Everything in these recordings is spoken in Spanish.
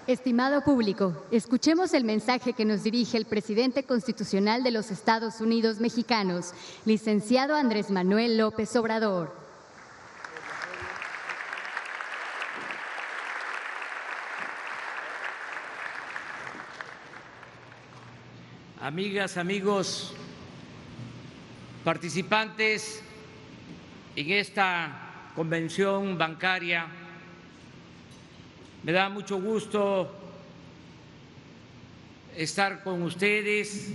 Estimado público, escuchemos el mensaje que nos dirige el presidente constitucional de los Estados Unidos mexicanos, licenciado Andrés Manuel López Obrador. Amigas, amigos, participantes en esta convención bancaria, me da mucho gusto estar con ustedes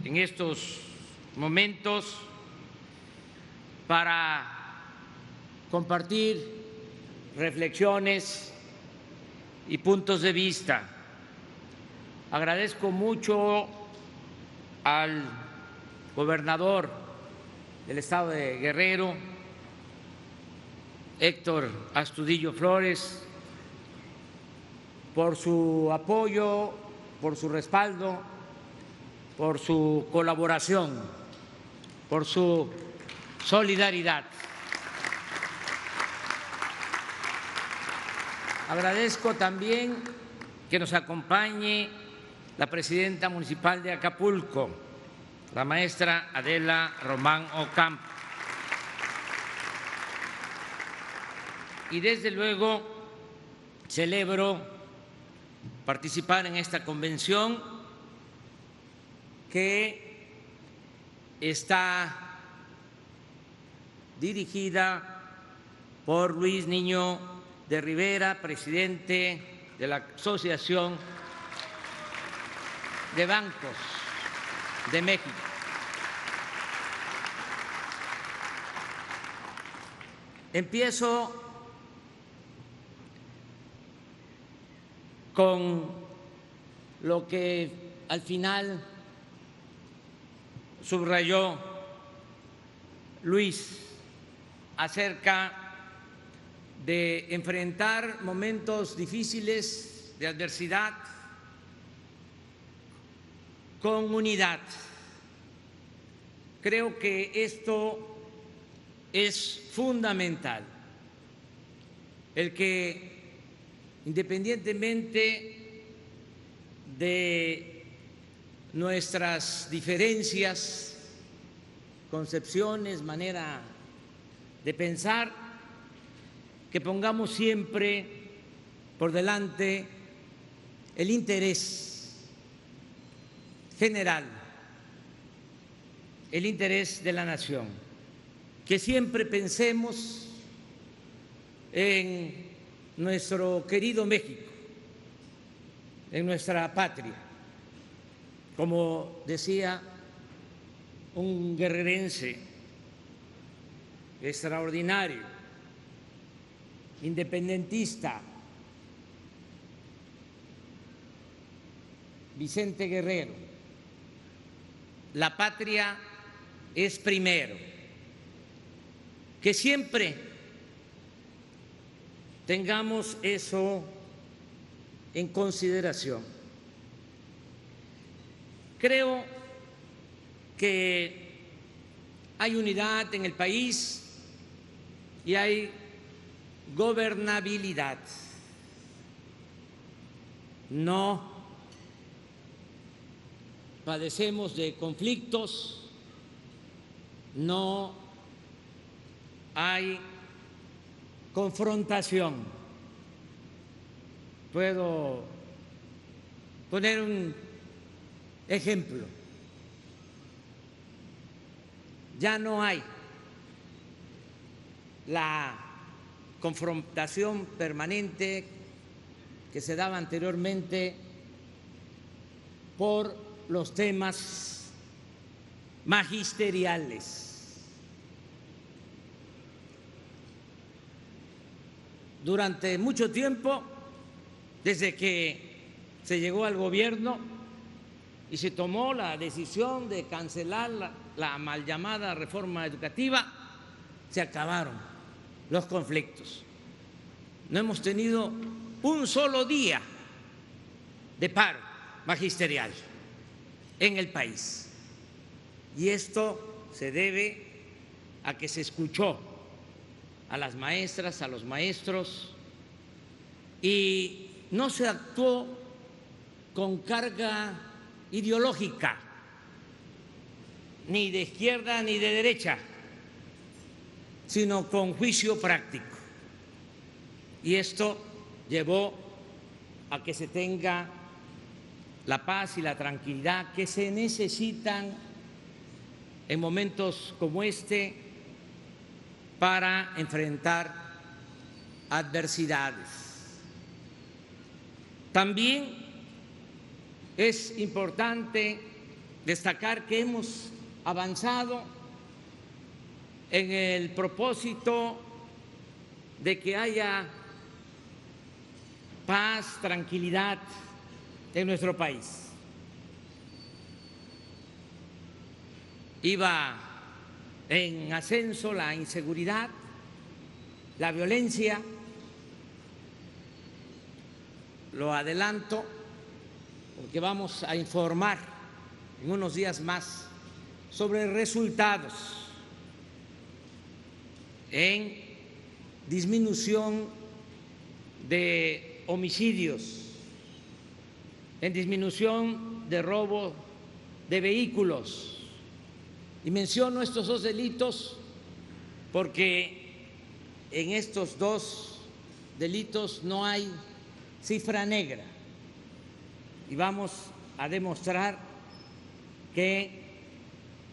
en estos momentos para compartir reflexiones y puntos de vista. Agradezco mucho al gobernador del estado de Guerrero, Héctor Astudillo Flores, por su apoyo, por su respaldo, por su colaboración, por su solidaridad. Agradezco también que nos acompañe la presidenta municipal de Acapulco, la maestra Adela Román Ocampo. Y desde luego celebro participar en esta convención que está dirigida por Luis Niño de Rivera, presidente de la Asociación de Bancos de México. Empiezo con lo que al final subrayó Luis acerca de enfrentar momentos difíciles de adversidad con unidad. Creo que esto es fundamental, el que independientemente de nuestras diferencias, concepciones, manera de pensar, que pongamos siempre por delante el interés general, el interés de la nación, que siempre pensemos en nuestro querido México, en nuestra patria. Como decía un guerrerense extraordinario, independentista, Vicente Guerrero, la patria es primero. Que siempre tengamos eso en consideración. Creo que hay unidad en el país y hay gobernabilidad. No padecemos de conflictos, no hay confrontación. Puedo poner un ejemplo. Ya no hay la confrontación permanente que se daba anteriormente por los temas magisteriales. Durante mucho tiempo, desde que se llegó al gobierno y se tomó la decisión de cancelar la mal llamada reforma educativa, se acabaron los conflictos. No hemos tenido un solo día de paro magisterial en el país. Y esto se debe a que se escuchó a las maestras, a los maestros, y no se actuó con carga ideológica, ni de izquierda ni de derecha, sino con juicio práctico. Y esto llevó a que se tenga la paz y la tranquilidad que se necesitan en momentos como este para enfrentar adversidades. También es importante destacar que hemos avanzado en el propósito de que haya paz, tranquilidad en nuestro país. Iba en ascenso la inseguridad, la violencia. Lo adelanto porque vamos a informar en unos días más sobre resultados en disminución de homicidios, en disminución de robo de vehículos. Y menciono estos dos delitos porque en estos dos delitos no hay cifra negra y vamos a demostrar que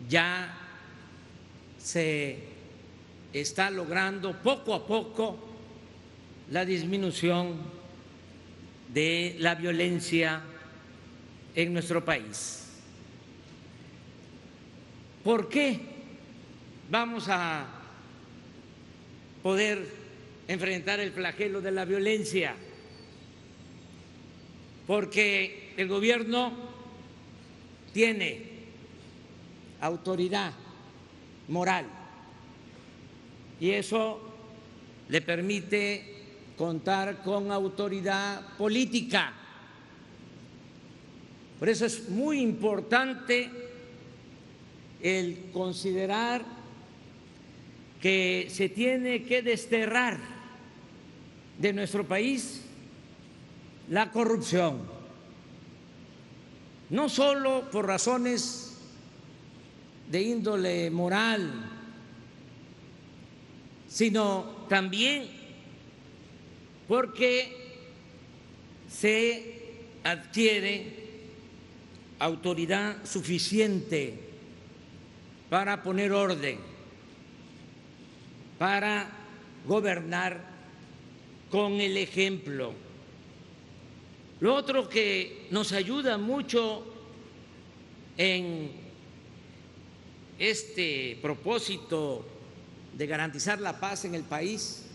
ya se está logrando poco a poco la disminución de la violencia en nuestro país. ¿Por qué vamos a poder enfrentar el flagelo de la violencia? Porque el gobierno tiene autoridad moral y eso le permite contar con autoridad política. Por eso es muy importante el considerar que se tiene que desterrar de nuestro país la corrupción, no solo por razones de índole moral, sino también porque se adquiere autoridad suficiente para poner orden, para gobernar con el ejemplo. Lo otro que nos ayuda mucho en este propósito de garantizar la paz en el país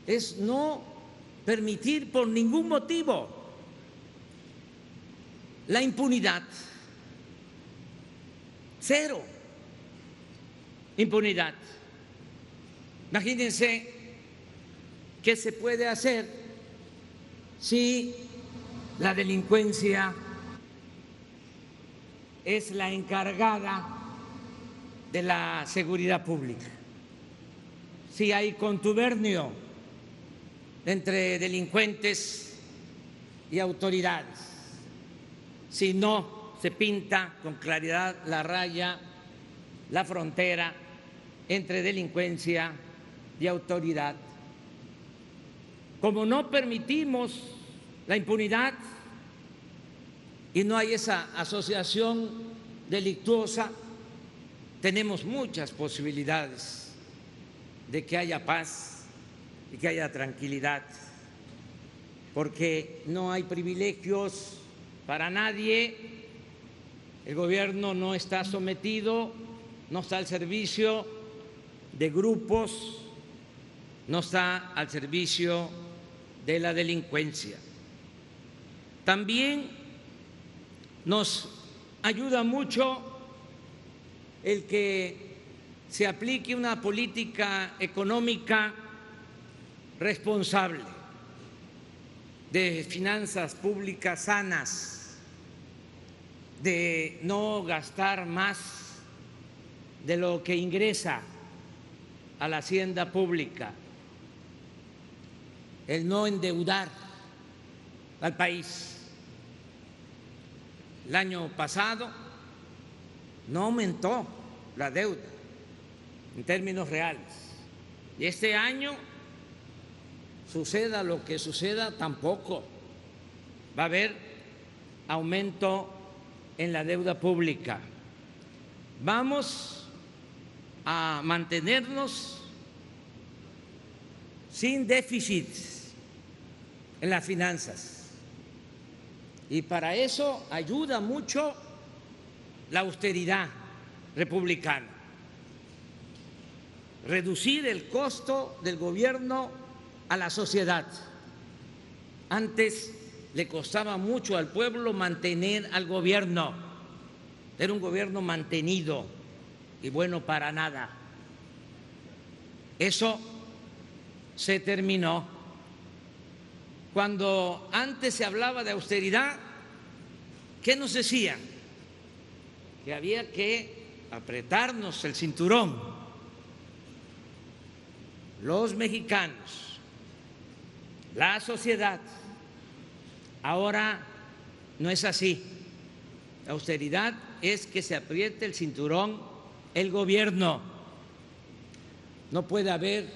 es no permitir por ningún motivo la impunidad. Cero impunidad. Imagínense qué se puede hacer si la delincuencia es la encargada de la seguridad pública, si hay contubernio entre delincuentes y autoridades, si no se pinta con claridad la raya, la frontera entre delincuencia y autoridad. Como no permitimos la impunidad y no hay esa asociación delictuosa, tenemos muchas posibilidades de que haya paz y que haya tranquilidad, porque no hay privilegios para nadie, el gobierno no está sometido, no está al servicio de grupos, no está al servicio de la delincuencia. También nos ayuda mucho el que se aplique una política económica responsable, de finanzas públicas sanas, de no gastar más de lo que ingresa a la hacienda pública, el no endeudar al país. El año pasado no aumentó la deuda en términos reales. Y este año, suceda lo que suceda, tampoco va a haber aumento en la deuda pública. Vamos a mantenernos sin déficit en las finanzas. Y para eso ayuda mucho la austeridad republicana. Reducir el costo del gobierno a la sociedad. Antes le costaba mucho al pueblo mantener al gobierno. Era un gobierno mantenido y bueno para nada. Eso se terminó. Cuando antes se hablaba de austeridad, ¿qué nos decían? Que había que apretarnos el cinturón. Los mexicanos, la sociedad. Ahora no es así. La austeridad es que se apriete el cinturón el gobierno. No puede haber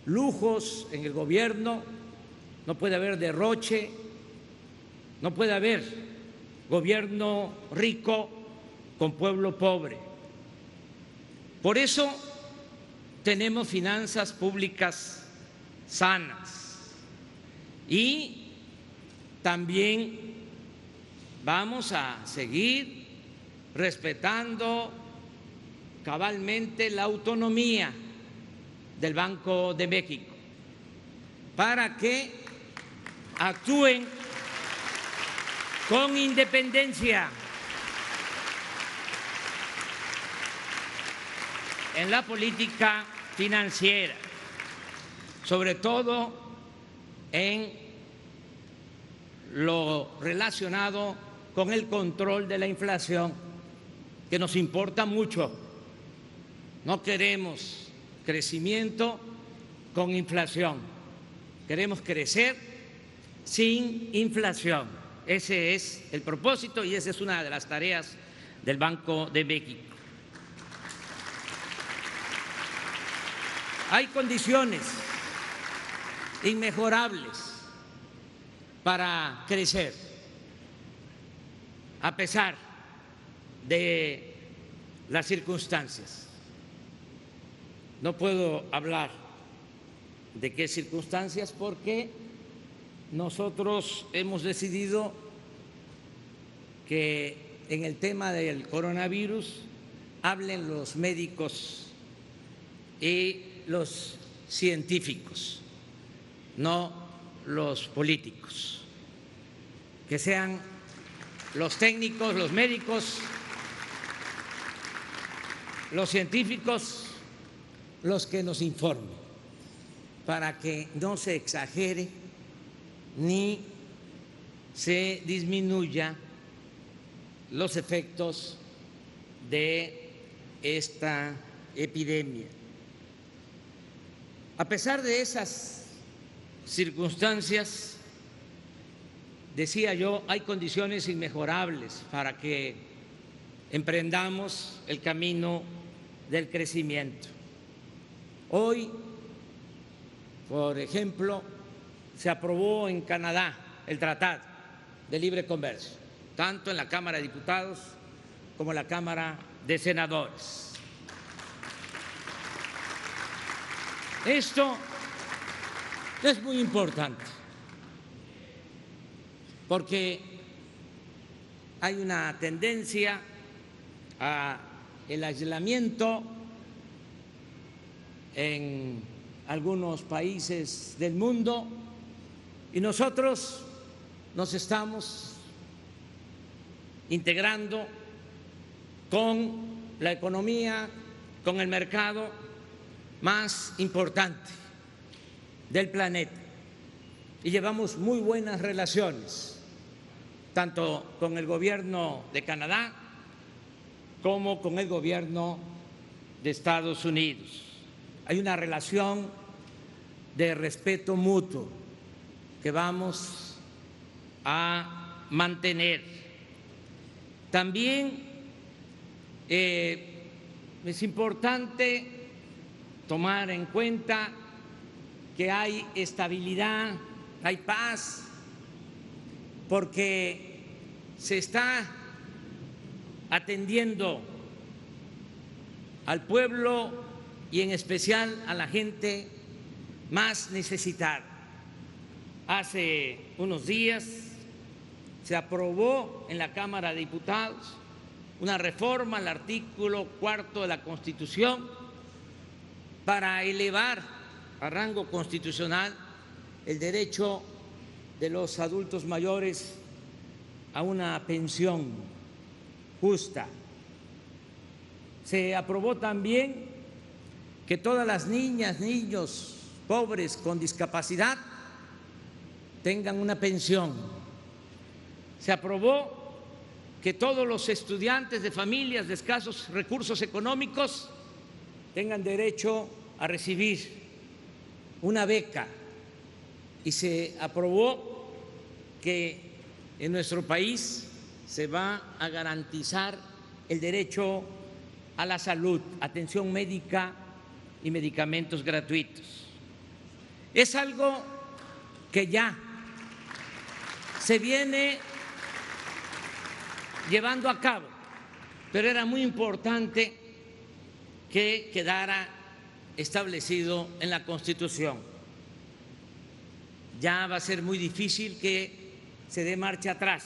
lujos en el gobierno, no puede haber derroche, no puede haber gobierno rico con pueblo pobre. Por eso tenemos finanzas públicas sanas y también vamos a seguir respetando cabalmente la autonomía del Banco de México para que actúen con independencia en la política financiera, sobre todo en lo relacionado con el control de la inflación, que nos importa mucho. No queremos crecimiento con inflación, queremos crecer sin inflación. Ese es el propósito y esa es una de las tareas del Banco de México. Hay condiciones inmejorables para crecer, a pesar de las circunstancias. No puedo hablar de qué circunstancias porque nosotros hemos decidido que en el tema del coronavirus hablen los médicos y los científicos, no los políticos, que sean los técnicos, los médicos, los científicos los que nos informen, para que no se exagere ni se disminuya los efectos de esta epidemia. A pesar de esas circunstancias, decía yo, hay condiciones inmejorables para que emprendamos el camino del crecimiento. Hoy, por ejemplo, se aprobó en Canadá el Tratado de Libre Comercio, tanto en la Cámara de Diputados como en la Cámara de Senadores. Esto es muy importante porque hay una tendencia al aislamiento en algunos países del mundo y nosotros nos estamos integrando con la economía, con el mercado más importante del planeta y llevamos muy buenas relaciones tanto con el gobierno de Canadá como con el gobierno de Estados Unidos. Hay una relación de respeto mutuo que vamos a mantener. También es importante tomar en cuenta que hay estabilidad, hay paz, porque se está atendiendo al pueblo y en especial a la gente más necesitada. Hace unos días se aprobó en la Cámara de Diputados una reforma al artículo 4 de la Constitución para elevar a rango constitucional el derecho de los adultos mayores a una pensión justa. Se aprobó también que todas las niñas, niños pobres con discapacidad tengan una pensión. Se aprobó que todos los estudiantes de familias de escasos recursos económicos tengan derecho a recibir una beca, y se aprobó que en nuestro país se va a garantizar el derecho a la salud, atención médica y medicamentos gratuitos. Es algo que ya se viene llevando a cabo, pero era muy importante que quedara establecido en la Constitución. Ya va a ser muy difícil que se dé marcha atrás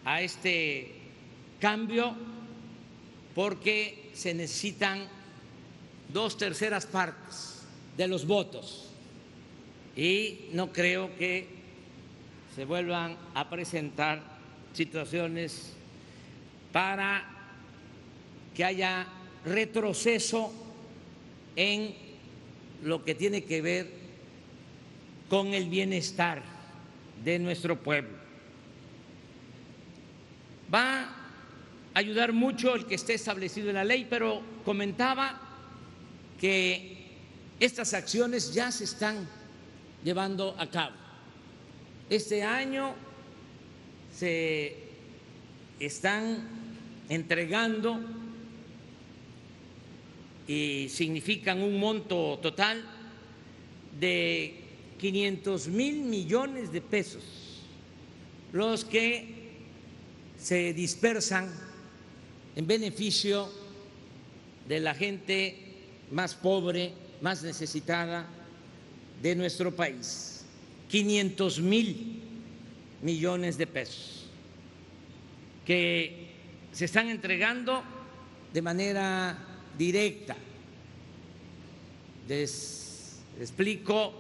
a este cambio, porque se necesitan 2/3 partes de los votos, y no creo que se vuelvan a presentar situaciones para que haya retroceso en lo que tiene que ver con el bienestar de nuestro pueblo. Va a ayudar mucho el que esté establecido en la ley, pero comentaba que estas acciones ya se están llevando a cabo. Este año se están entregando y significan un monto total de 500,000 millones de pesos los que se dispersan en beneficio de la gente más pobre, más necesitada de nuestro país. 500,000 millones de pesos que se están entregando de manera directa. Les explico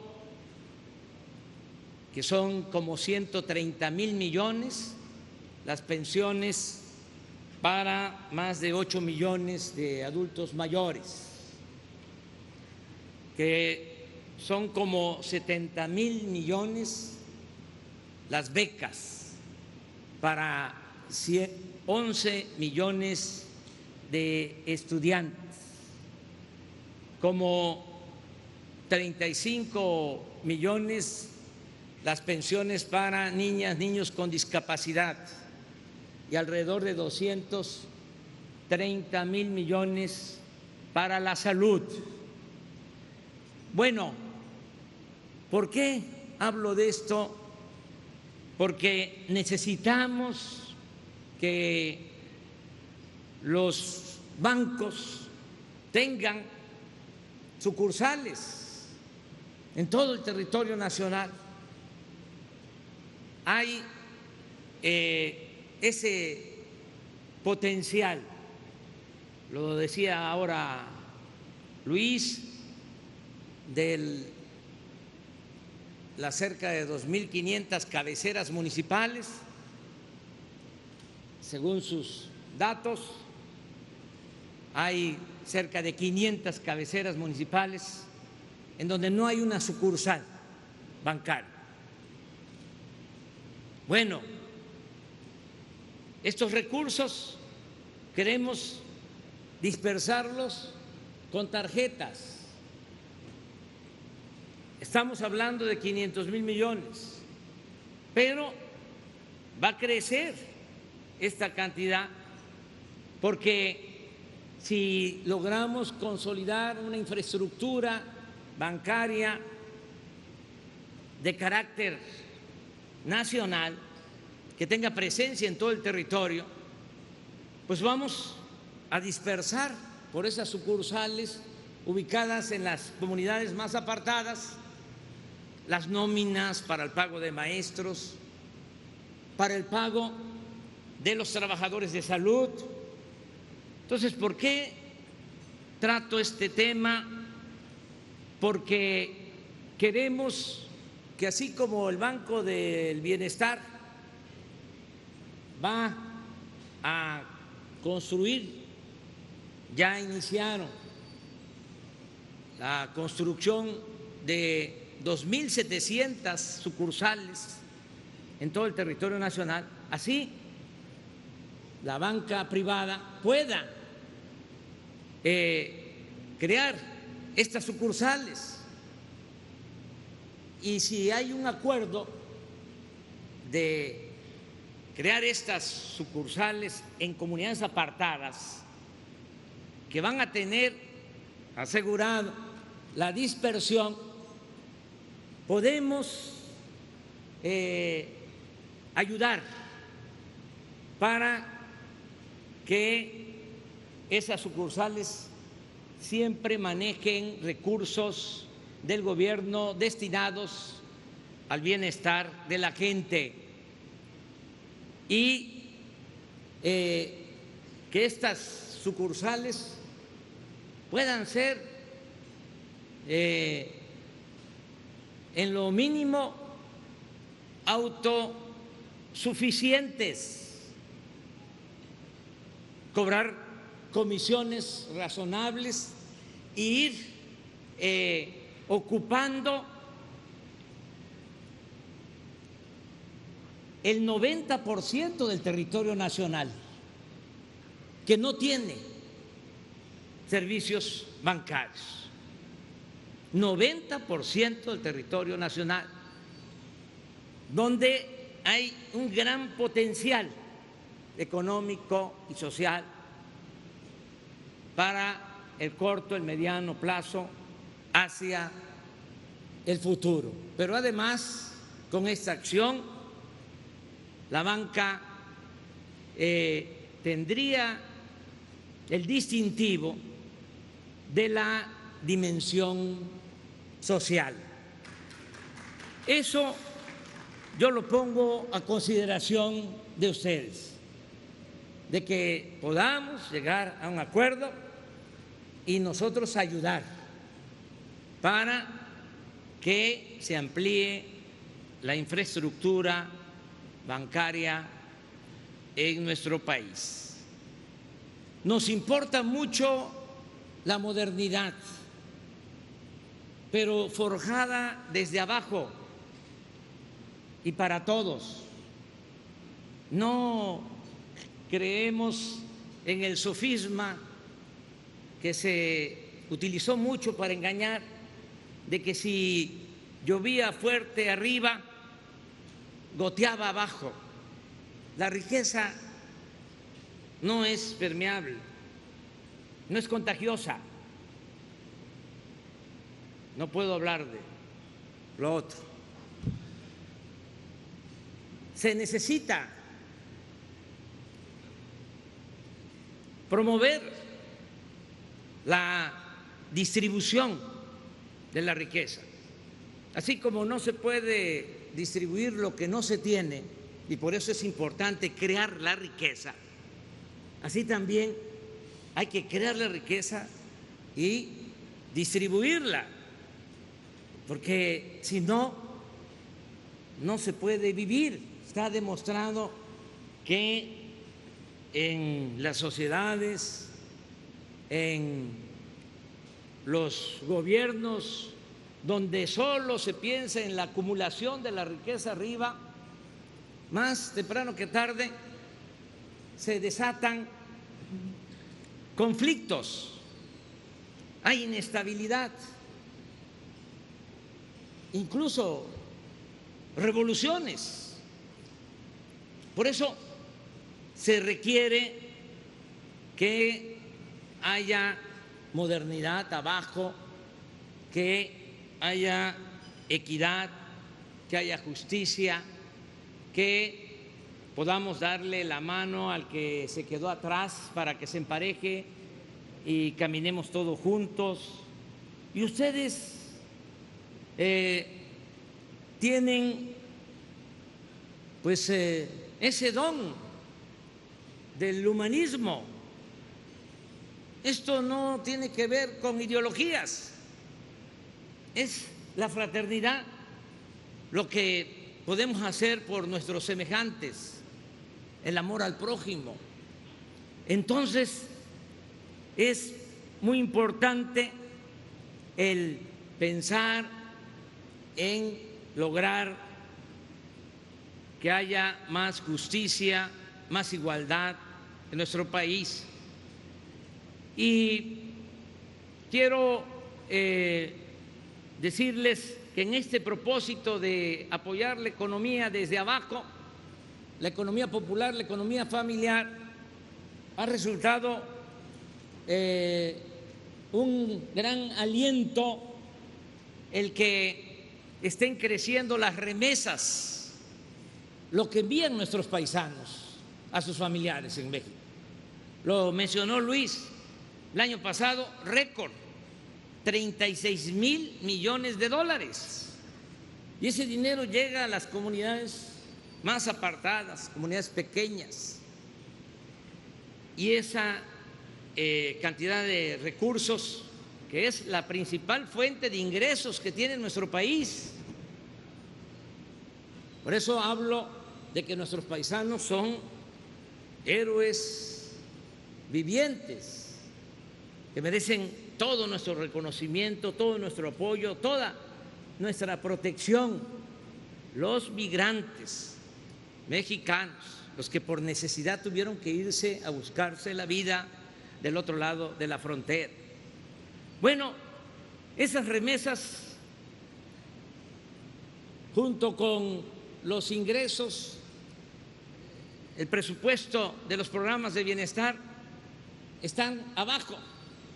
que son como 130,000 millones las pensiones para más de 8 millones de adultos mayores, que son como 70,000 millones las becas para 11 millones de estudiantes, como 35 millones las pensiones para niñas, niños con discapacidad, y alrededor de 230,000 millones para la salud. Bueno, ¿por qué hablo de esto? Porque necesitamos que los bancos tengan sucursales en todo el territorio nacional. Hay ese potencial, lo decía ahora Luis, de las cerca de 2.500 cabeceras municipales, según sus datos, hay cerca de 500 cabeceras municipales en donde no hay una sucursal bancaria. Bueno, estos recursos queremos dispersarlos con tarjetas. Estamos hablando de 500,000 millones, pero va a crecer esta cantidad, porque si logramos consolidar una infraestructura bancaria de carácter nacional, que tenga presencia en todo el territorio, pues vamos a dispersar por esas sucursales ubicadas en las comunidades más apartadas las nóminas para el pago de maestros, para el pago de los trabajadores de salud. Entonces, ¿por qué trato este tema? Porque queremos que así como el Banco del Bienestar va a construir, ya iniciaron la construcción de 2.700 sucursales en todo el territorio nacional, así la banca privada pueda crear estas sucursales. Y si hay un acuerdo de crear estas sucursales en comunidades apartadas que van a tener asegurado la dispersión, podemos ayudar para que esas sucursales siempre manejen recursos del gobierno destinados al bienestar de la gente y que estas sucursales puedan ser en lo mínimo autosuficientes, cobrar comisiones razonables e ir ocupando el 90% del territorio nacional que no tiene servicios bancarios. 90% del territorio nacional, donde hay un gran potencial económico y social para el corto, el mediano plazo, hacia el futuro. Pero además, con esta acción, la banca tendría el distintivo de la dimensión social. Eso yo lo pongo a consideración de ustedes, de que podamos llegar a un acuerdo y nosotros ayudar para que se amplíe la infraestructura bancaria en nuestro país. Nos importa mucho la modernidad, pero forjada desde abajo y para todos. No creemos en el sofisma que se utilizó mucho para engañar, de que si llovía fuerte arriba, goteaba abajo. La riqueza no es permeable, no es contagiosa. No puedo hablar de lo otro. Se necesita promover la distribución de la riqueza. Así como no se puede distribuir lo que no se tiene, y por eso es importante crear la riqueza, así también hay que crear la riqueza y distribuirla, porque si no, no se puede vivir. Está demostrado que en las sociedades, en los gobiernos donde solo se piensa en la acumulación de la riqueza arriba, más temprano que tarde se desatan conflictos, hay inestabilidad, incluso revoluciones, Por eso se requiere que haya modernidad abajo, que haya equidad, que haya justicia, que podamos darle la mano al que se quedó atrás para que se empareje y caminemos todos juntos. Y ustedes tienen pues ese don del humanismo. Esto no tiene que ver con ideologías, es la fraternidad, lo que podemos hacer por nuestros semejantes, el amor al prójimo. Entonces, es muy importante el pensar en lograr que haya más justicia, más igualdad en nuestro país. Y quiero decirles que en este propósito de apoyar la economía desde abajo, la economía popular, la economía familiar, ha resultado un gran aliento el que estén creciendo las remesas, lo que envían nuestros paisanos a sus familiares en México. Lo mencionó Luis, el año pasado récord, 36,000 millones de dólares. Y ese dinero llega a las comunidades más apartadas, comunidades pequeñas. Y esa cantidad de recursos, que es la principal fuente de ingresos que tiene nuestro país. Por eso hablo de que nuestros paisanos son héroes vivientes, que merecen todo nuestro reconocimiento, todo nuestro apoyo, toda nuestra protección. Los migrantes mexicanos, los que por necesidad tuvieron que irse a buscarse la vida del otro lado de la frontera. Bueno, esas remesas, junto con los ingresos, el presupuesto de los programas de bienestar, están abajo,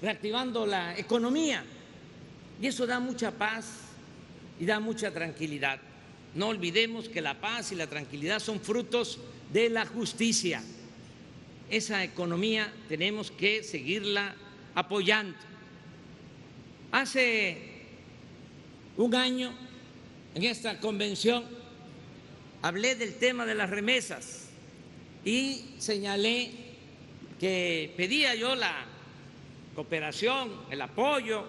reactivando la economía. Y eso da mucha paz y da mucha tranquilidad. No olvidemos que la paz y la tranquilidad son frutos de la justicia. Esa economía tenemos que seguirla apoyando. Hace un año, en esta convención, hablé del tema de las remesas y señalé que pedía yo la cooperación, el apoyo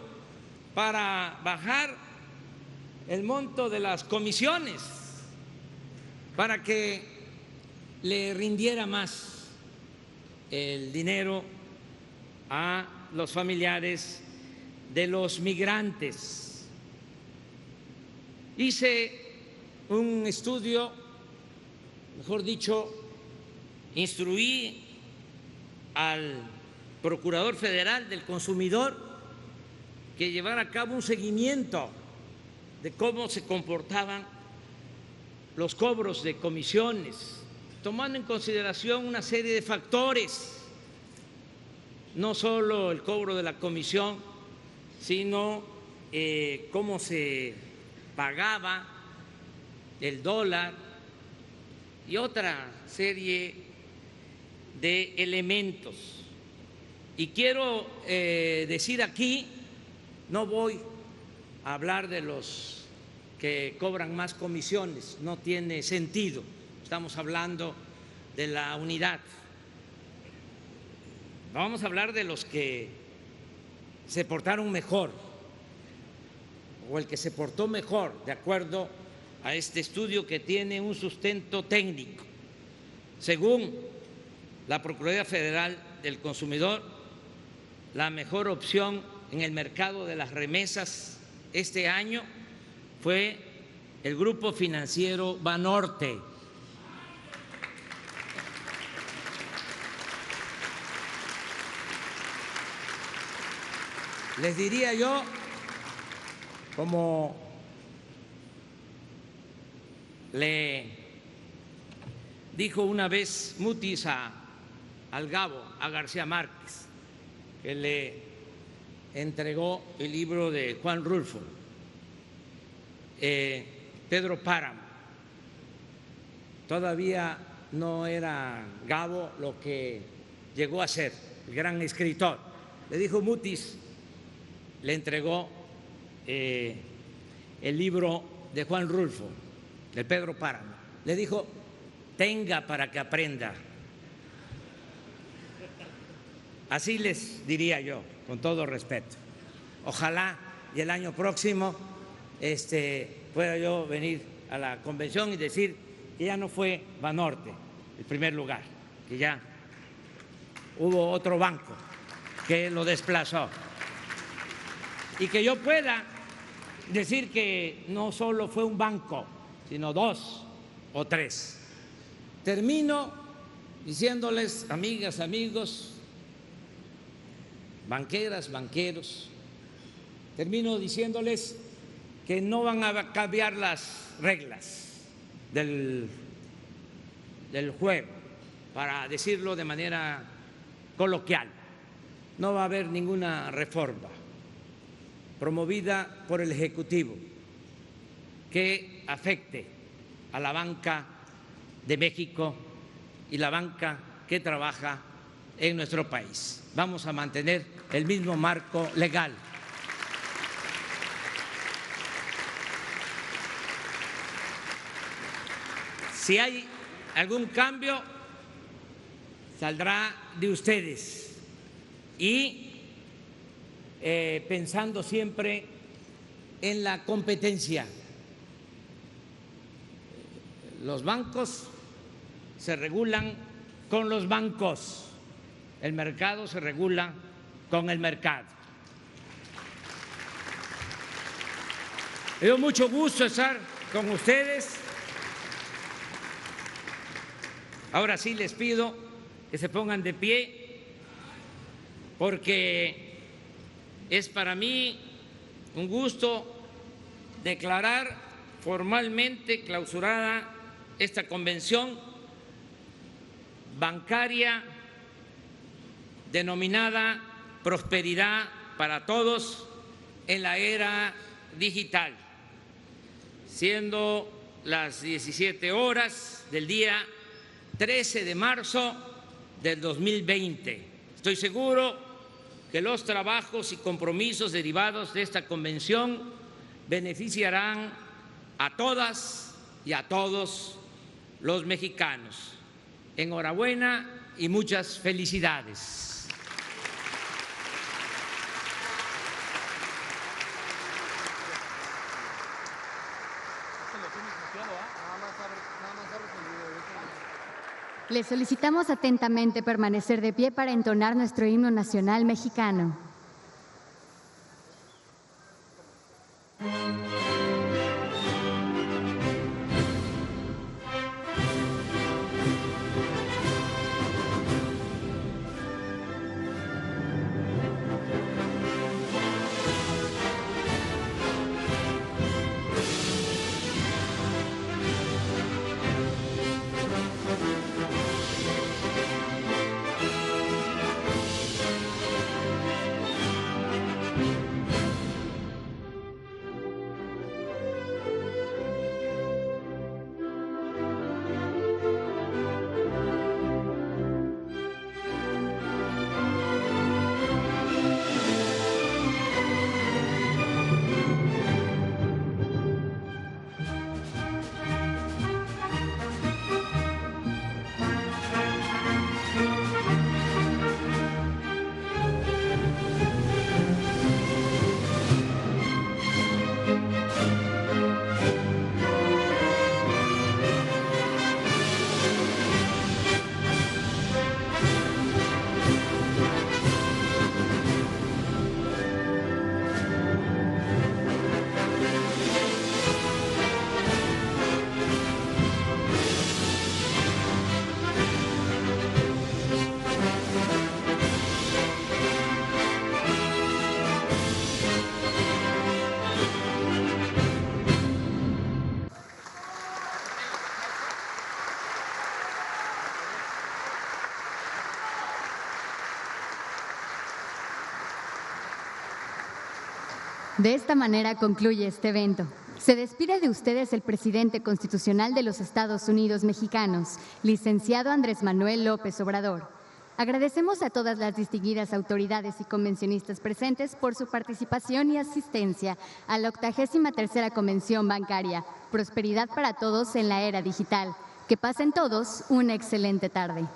para bajar el monto de las comisiones, para que le rindiera más el dinero a los familiares de los migrantes. Hice un estudio, mejor dicho, instruí al Procurador Federal del Consumidor que llevara a cabo un seguimiento de cómo se comportaban los cobros de comisiones, tomando en consideración una serie de factores, no solo el cobro de la comisión, sino cómo se pagaba el dólar y otra serie de elementos. Y quiero decir aquí, no voy a hablar de los que cobran más comisiones, no tiene sentido, estamos hablando de la unidad. Vamos a hablar de los que se portaron mejor o el que se portó mejor, de acuerdo a este estudio que tiene un sustento técnico. Según la Procuraduría Federal del Consumidor, la mejor opción en el mercado de las remesas este año fue el Grupo Financiero Banorte. Les diría yo, como le dijo una vez Mutis al Gabo, a García Márquez, que le entregó el libro de Juan Rulfo, Pedro Páramo. Todavía no era Gabo lo que llegó a ser, el gran escritor. Le dijo Mutis, le entregó el libro de Juan Rulfo, de Pedro Páramo. Le dijo, tenga para que aprenda. Así les diría yo, con todo respeto. Ojalá y el año próximo pueda yo venir a la convención y decir que ya no fue Banorte el primer lugar, que ya hubo otro banco que lo desplazó. Y que yo pueda decir que no solo fue un banco, sino 2 o 3. Termino diciéndoles, amigas, amigos, banqueras, banqueros, termino diciéndoles que no van a cambiar las reglas del juego, para decirlo de manera coloquial. No va a haber ninguna reforma promovida por el Ejecutivo que afecte a la banca de México y la banca que trabaja en nuestro país. Vamos a mantener el mismo marco legal. Si hay algún cambio, saldrá de ustedes y pensando siempre en la competencia. Los bancos se regulan con los bancos, el mercado se regula con el mercado. Me dio mucho gusto estar con ustedes. Ahora sí les pido que se pongan de pie, porque es para mí un gusto declarar formalmente clausurada esta convención bancaria denominada Prosperidad para Todos en la era digital, siendo las 17 horas del día 13 de marzo del 2020. Estoy seguro que los trabajos y compromisos derivados de esta convención beneficiarán a todas y a todos los mexicanos. Enhorabuena y muchas felicidades. Les solicitamos atentamente permanecer de pie para entonar nuestro himno nacional mexicano. De esta manera concluye este evento. Se despide de ustedes el presidente constitucional de los Estados Unidos mexicanos, licenciado Andrés Manuel López Obrador. Agradecemos a todas las distinguidas autoridades y convencionistas presentes por su participación y asistencia a la 83ª Convención Bancaria. Prosperidad para todos en la era digital. Que pasen todos una excelente tarde.